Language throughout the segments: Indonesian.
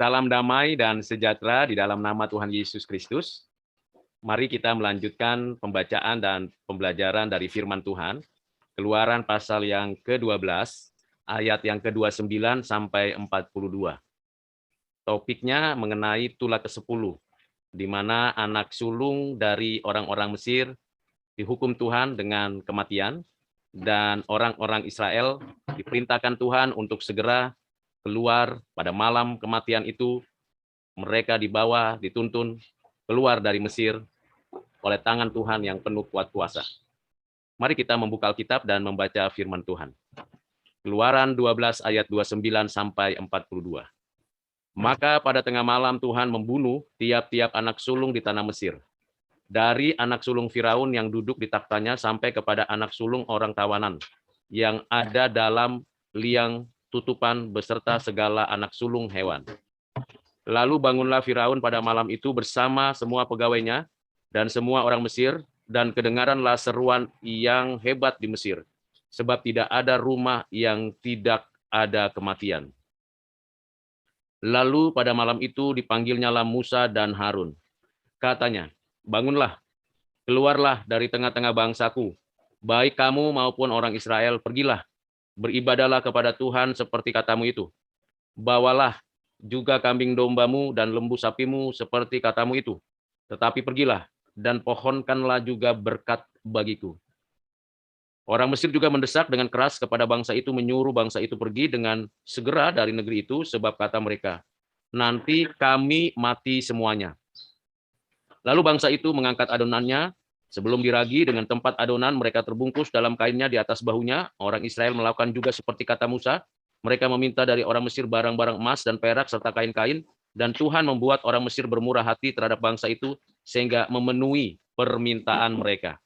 Salam damai dan sejahtera di dalam nama Tuhan Yesus Kristus. Mari kita melanjutkan pembacaan dan pembelajaran dari firman Tuhan. Keluaran pasal yang ke-12, ayat yang ke-29 sampai 42. Topiknya mengenai tulah ke-10, di mana anak sulung dari orang-orang Mesir dihukum Tuhan dengan kematian, dan orang-orang Israel diperintahkan Tuhan untuk segera keluar pada malam kematian itu. Mereka dibawa, dituntun keluar dari Mesir oleh tangan Tuhan yang penuh kuat kuasa. Mari kita membuka Alkitab dan membaca firman Tuhan. Keluaran 12 ayat 29 sampai 42. Maka pada tengah malam Tuhan membunuh tiap-tiap anak sulung di tanah Mesir. Dari anak sulung Firaun yang duduk di taktanya sampai kepada anak sulung orang tawanan yang ada dalam liang tutupan beserta segala anak sulung hewan. Lalu bangunlah Firaun pada malam itu bersama semua pegawainya dan semua orang Mesir, dan kedengaranlah seruan yang hebat di Mesir, sebab tidak ada rumah yang tidak ada kematian. Lalu pada malam itu dipanggilnyalah Musa dan Harun. Katanya, bangunlah, keluarlah dari tengah-tengah bangsaku, baik kamu maupun orang Israel, pergilah, beribadahlah kepada Tuhan seperti katamu itu. Bawalah juga kambing dombamu dan lembu sapimu seperti katamu itu. Tetapi pergilah dan pohonkanlah juga berkat bagiku. Orang Mesir juga mendesak dengan keras kepada bangsa itu, menyuruh bangsa itu pergi dengan segera dari negeri itu, sebab kata mereka, nanti kami mati semuanya. Lalu bangsa itu mengangkat adonannya, sebelum diragi dengan tempat adonan, mereka terbungkus dalam kainnya di atas bahunya. Orang Israel melakukan juga seperti kata Musa. Mereka meminta dari orang Mesir barang-barang emas dan perak serta kain-kain, dan Tuhan membuat orang Mesir bermurah hati terhadap bangsa itu, sehingga memenuhi permintaan mereka.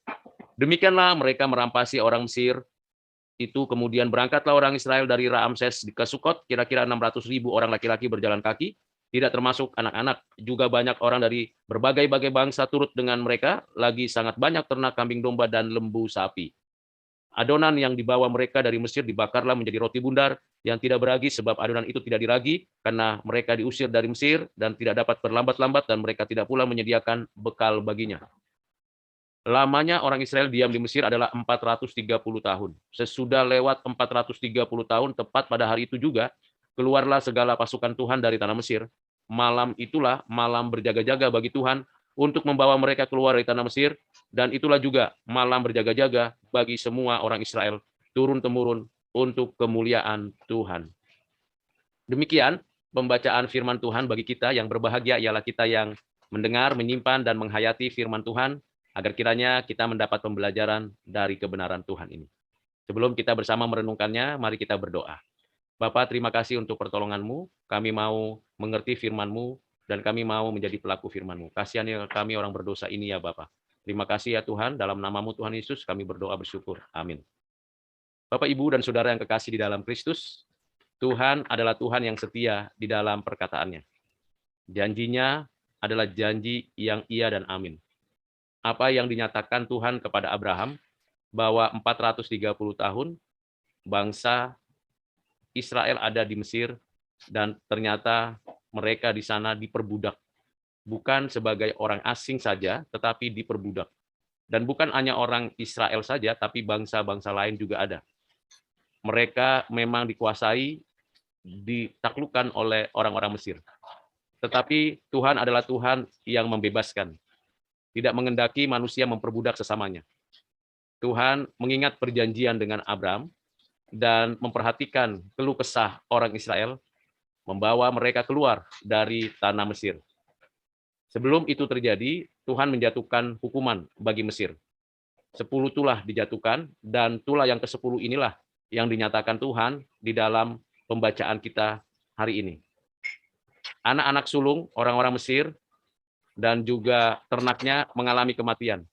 Demikianlah mereka merampasi orang Mesir itu. Kemudian berangkatlah orang Israel dari Raamses ke Sukot, kira-kira 600.000 orang laki-laki berjalan kaki, tidak termasuk anak-anak. Juga banyak orang dari berbagai-bagai bangsa turut dengan mereka, lagi sangat banyak ternak kambing domba dan lembu sapi. Adonan yang dibawa mereka dari Mesir dibakarlah menjadi roti bundar yang tidak beragi, sebab adonan itu tidak diragi karena mereka diusir dari Mesir dan tidak dapat berlambat-lambat, dan mereka tidak pula menyediakan bekal baginya. Lamanya orang Israel diam di Mesir adalah 430 tahun. Sesudah lewat 430 tahun, tepat pada hari itu juga, keluarlah segala pasukan Tuhan dari tanah Mesir. Malam itulah malam berjaga-jaga bagi Tuhan untuk membawa mereka keluar dari tanah Mesir, dan itulah juga malam berjaga-jaga bagi semua orang Israel, turun-temurun untuk kemuliaan Tuhan. Demikian pembacaan firman Tuhan. Bagi kita yang berbahagia ialah kita yang mendengar, menyimpan, dan menghayati firman Tuhan, agar kiranya kita mendapat pembelajaran dari kebenaran Tuhan ini. Sebelum kita bersama merenungkannya, mari kita berdoa. Bapa, terima kasih untuk pertolongan-Mu. Kami mau mengerti firman-Mu, dan kami mau menjadi pelaku firman-Mu. Kasihani kami orang berdosa ini ya Bapa. Terima kasih ya Tuhan, dalam nama-Mu Tuhan Yesus kami berdoa bersyukur. Amin. Bapak, Ibu, dan Saudara yang kekasih di dalam Kristus, Tuhan adalah Tuhan yang setia di dalam perkataannya. Janjinya adalah janji yang iya dan amin. Apa yang dinyatakan Tuhan kepada Abraham, bahwa 430 tahun bangsa Israel ada di Mesir, dan ternyata mereka di sana diperbudak. Bukan sebagai orang asing saja, tetapi diperbudak. Dan bukan hanya orang Israel saja, tapi bangsa-bangsa lain juga ada. Mereka memang dikuasai, ditaklukkan oleh orang-orang Mesir. Tetapi Tuhan adalah Tuhan yang membebaskan. Tidak mengendaki manusia memperbudak sesamanya. Tuhan mengingat perjanjian dengan Abraham dan memperhatikan keluh kesah orang Israel, membawa mereka keluar dari tanah Mesir. Sebelum itu terjadi, Tuhan menjatuhkan hukuman bagi Mesir. 10 tulah dijatuhkan, dan tulah yang ke-10 inilah yang dinyatakan Tuhan di dalam pembacaan kita hari ini. Anak-anak sulung orang-orang Mesir dan juga ternaknya mengalami kematian.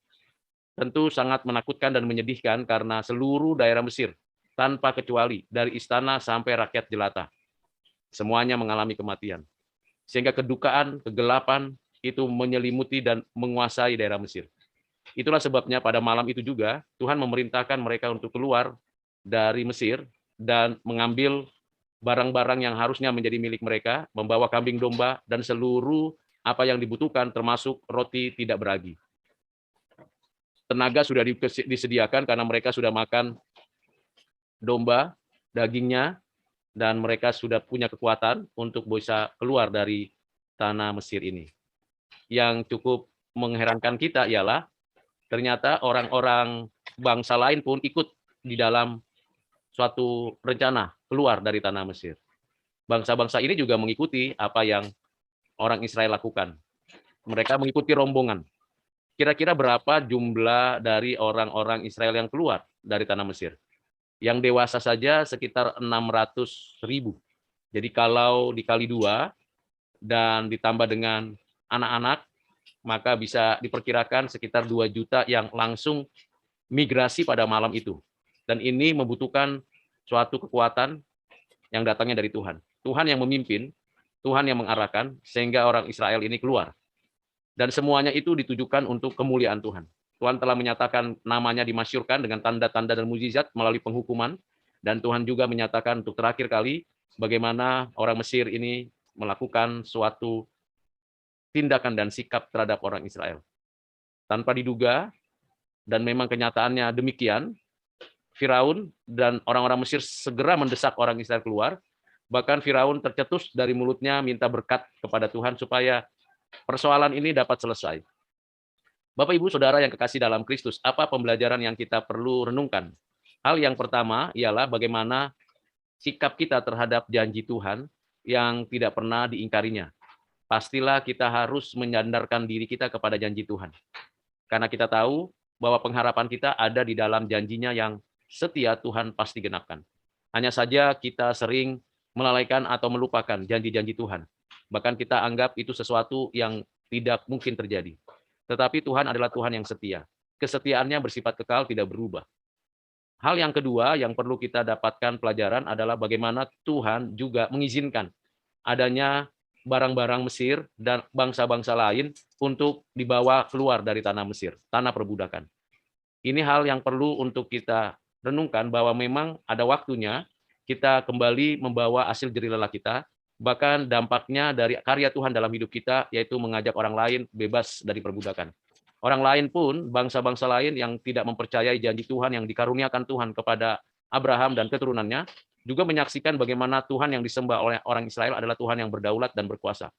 Tentu sangat menakutkan dan menyedihkan, karena seluruh daerah Mesir, tanpa kecuali, dari istana sampai rakyat jelata, semuanya mengalami kematian. Sehingga kedukaan, kegelapan itu menyelimuti dan menguasai daerah Mesir. Itulah sebabnya pada malam itu juga Tuhan memerintahkan mereka untuk keluar dari Mesir dan mengambil barang-barang yang harusnya menjadi milik mereka, membawa kambing domba, dan seluruh apa yang dibutuhkan termasuk roti tidak beragi. Tenaga sudah disediakan karena mereka sudah makan domba, dagingnya, dan mereka sudah punya kekuatan untuk bisa keluar dari tanah Mesir ini. Yang cukup mengherankan kita ialah ternyata orang-orang bangsa lain pun ikut di dalam suatu rencana keluar dari tanah Mesir. Bangsa-bangsa ini juga mengikuti apa yang orang Israel lakukan. Mereka mengikuti rombongan. Kira-kira berapa jumlah dari orang-orang Israel yang keluar dari tanah Mesir? Yang dewasa saja sekitar 600.000. Jadi kalau dikali 2 dan ditambah dengan anak-anak, maka bisa diperkirakan sekitar 2 juta yang langsung migrasi pada malam itu. Dan ini membutuhkan suatu kekuatan yang datangnya dari Tuhan. Tuhan yang memimpin, Tuhan yang mengarahkan, sehingga orang Israel ini keluar. Dan semuanya itu ditujukan untuk kemuliaan Tuhan. Tuhan telah menyatakan namanya dimasyurkan dengan tanda-tanda dan mukjizat melalui penghukuman. Dan Tuhan juga menyatakan untuk terakhir kali bagaimana orang Mesir ini melakukan suatu tindakan dan sikap terhadap orang Israel. Tanpa diduga, dan memang kenyataannya demikian, Firaun dan orang-orang Mesir segera mendesak orang Israel keluar. Bahkan Firaun tercetus dari mulutnya minta berkat kepada Tuhan supaya persoalan ini dapat selesai. Bapak, Ibu, Saudara yang kekasih dalam Kristus, apa pembelajaran yang kita perlu renungkan? Hal yang pertama ialah bagaimana sikap kita terhadap janji Tuhan yang tidak pernah diingkarinya. Pastilah kita harus menyandarkan diri kita kepada janji Tuhan. Karena kita tahu bahwa pengharapan kita ada di dalam janjinya yang setia Tuhan pasti genapkan. Hanya saja kita sering melalaikan atau melupakan janji-janji Tuhan. Bahkan kita anggap itu sesuatu yang tidak mungkin terjadi. Tetapi Tuhan adalah Tuhan yang setia. Kesetiaannya bersifat kekal, tidak berubah. Hal yang kedua yang perlu kita dapatkan pelajaran adalah bagaimana Tuhan juga mengizinkan adanya barang-barang Mesir dan bangsa-bangsa lain untuk dibawa keluar dari tanah Mesir, tanah perbudakan. Ini hal yang perlu untuk kita renungkan bahwa memang ada waktunya kita kembali membawa hasil jerih lelah kita, bahkan dampaknya dari karya Tuhan dalam hidup kita, yaitu mengajak orang lain bebas dari perbudakan. Orang lain pun, bangsa-bangsa lain yang tidak mempercayai janji Tuhan yang dikaruniakan Tuhan kepada Abraham dan keturunannya, juga menyaksikan bagaimana Tuhan yang disembah oleh orang Israel adalah Tuhan yang berdaulat dan berkuasa.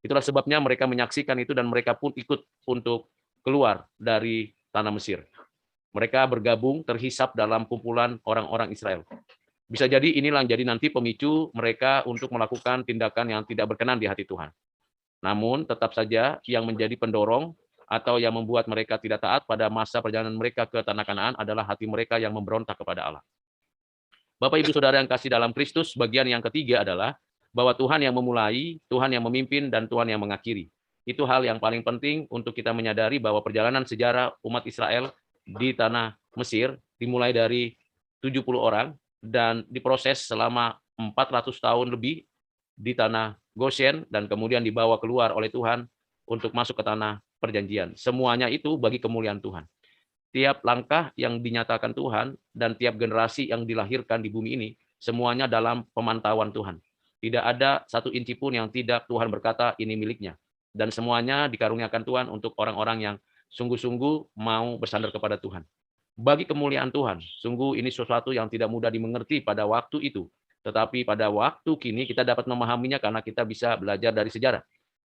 Itulah sebabnya mereka menyaksikan itu dan mereka pun ikut untuk keluar dari tanah Mesir. Mereka bergabung terhisap dalam kumpulan orang-orang Israel. Bisa jadi inilah yang jadi nanti pemicu mereka untuk melakukan tindakan yang tidak berkenan di hati Tuhan. Namun tetap saja yang menjadi pendorong atau yang membuat mereka tidak taat pada masa perjalanan mereka ke tanah Kanaan adalah hati mereka yang memberontak kepada Allah. Bapak, Ibu, Saudara yang kasih dalam Kristus, bagian yang ketiga adalah bahwa Tuhan yang memulai, Tuhan yang memimpin, dan Tuhan yang mengakhiri. Itu hal yang paling penting untuk kita menyadari bahwa perjalanan sejarah umat Israel di tanah Mesir dimulai dari 70 orang dan diproses selama 400 tahun lebih di tanah Goshen dan kemudian dibawa keluar oleh Tuhan untuk masuk ke tanah perjanjian. Semuanya itu bagi kemuliaan Tuhan. Tiap langkah yang dinyatakan Tuhan dan tiap generasi yang dilahirkan di bumi ini, semuanya dalam pemantauan Tuhan. Tidak ada satu inci pun yang tidak Tuhan berkata ini miliknya. Dan semuanya dikaruniakan Tuhan untuk orang-orang yang sungguh-sungguh mau bersandar kepada Tuhan. Bagi kemuliaan Tuhan, sungguh ini sesuatu yang tidak mudah dimengerti pada waktu itu. Tetapi pada waktu kini kita dapat memahaminya karena kita bisa belajar dari sejarah.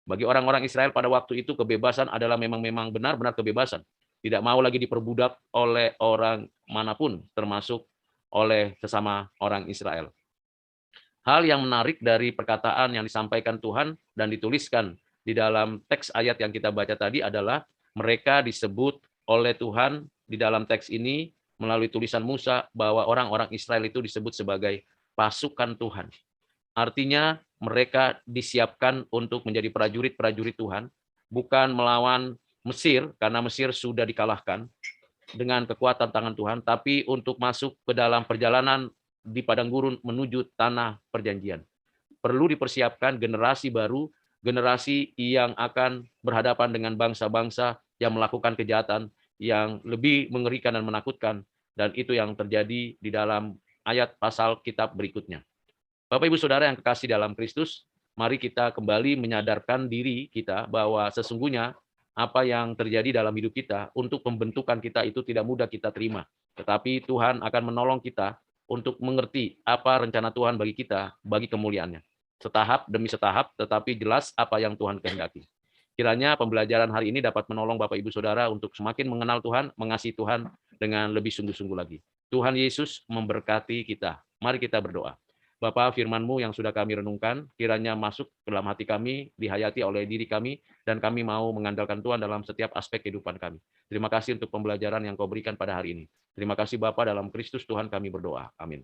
Bagi orang-orang Israel pada waktu itu kebebasan adalah memang benar-benar kebebasan. Tidak mau lagi diperbudak oleh orang manapun, termasuk oleh sesama orang Israel. Hal yang menarik dari perkataan yang disampaikan Tuhan dan dituliskan di dalam teks ayat yang kita baca tadi adalah mereka disebut oleh Tuhan di dalam teks ini melalui tulisan Musa bahwa orang-orang Israel itu disebut sebagai pasukan Tuhan. Artinya mereka disiapkan untuk menjadi prajurit-prajurit Tuhan, bukan melawan Mesir, karena Mesir sudah dikalahkan dengan kekuatan tangan Tuhan, tapi untuk masuk ke dalam perjalanan di padang gurun menuju tanah perjanjian. Perlu dipersiapkan generasi baru, generasi yang akan berhadapan dengan bangsa-bangsa yang melakukan kejahatan yang lebih mengerikan dan menakutkan, dan itu yang terjadi di dalam ayat pasal kitab berikutnya. Bapak Ibu Saudara yang kekasih dalam Kristus, mari kita kembali menyadarkan diri kita bahwa sesungguhnya apa yang terjadi dalam hidup kita untuk pembentukan kita itu tidak mudah kita terima. Tetapi Tuhan akan menolong kita untuk mengerti apa rencana Tuhan bagi kita, bagi kemuliaannya. Setahap demi setahap, tetapi jelas apa yang Tuhan kehendaki. Kiranya pembelajaran hari ini dapat menolong Bapak Ibu Saudara untuk semakin mengenal Tuhan, mengasihi Tuhan dengan lebih sungguh-sungguh lagi. Tuhan Yesus memberkati kita. Mari kita berdoa. Bapa, firman-Mu yang sudah kami renungkan, kiranya masuk ke dalam hati kami, dihayati oleh diri kami, dan kami mau mengandalkan Tuhan dalam setiap aspek kehidupan kami. Terima kasih untuk pembelajaran yang Kau berikan pada hari ini. Terima kasih Bapa, dalam Kristus Tuhan kami berdoa. Amin.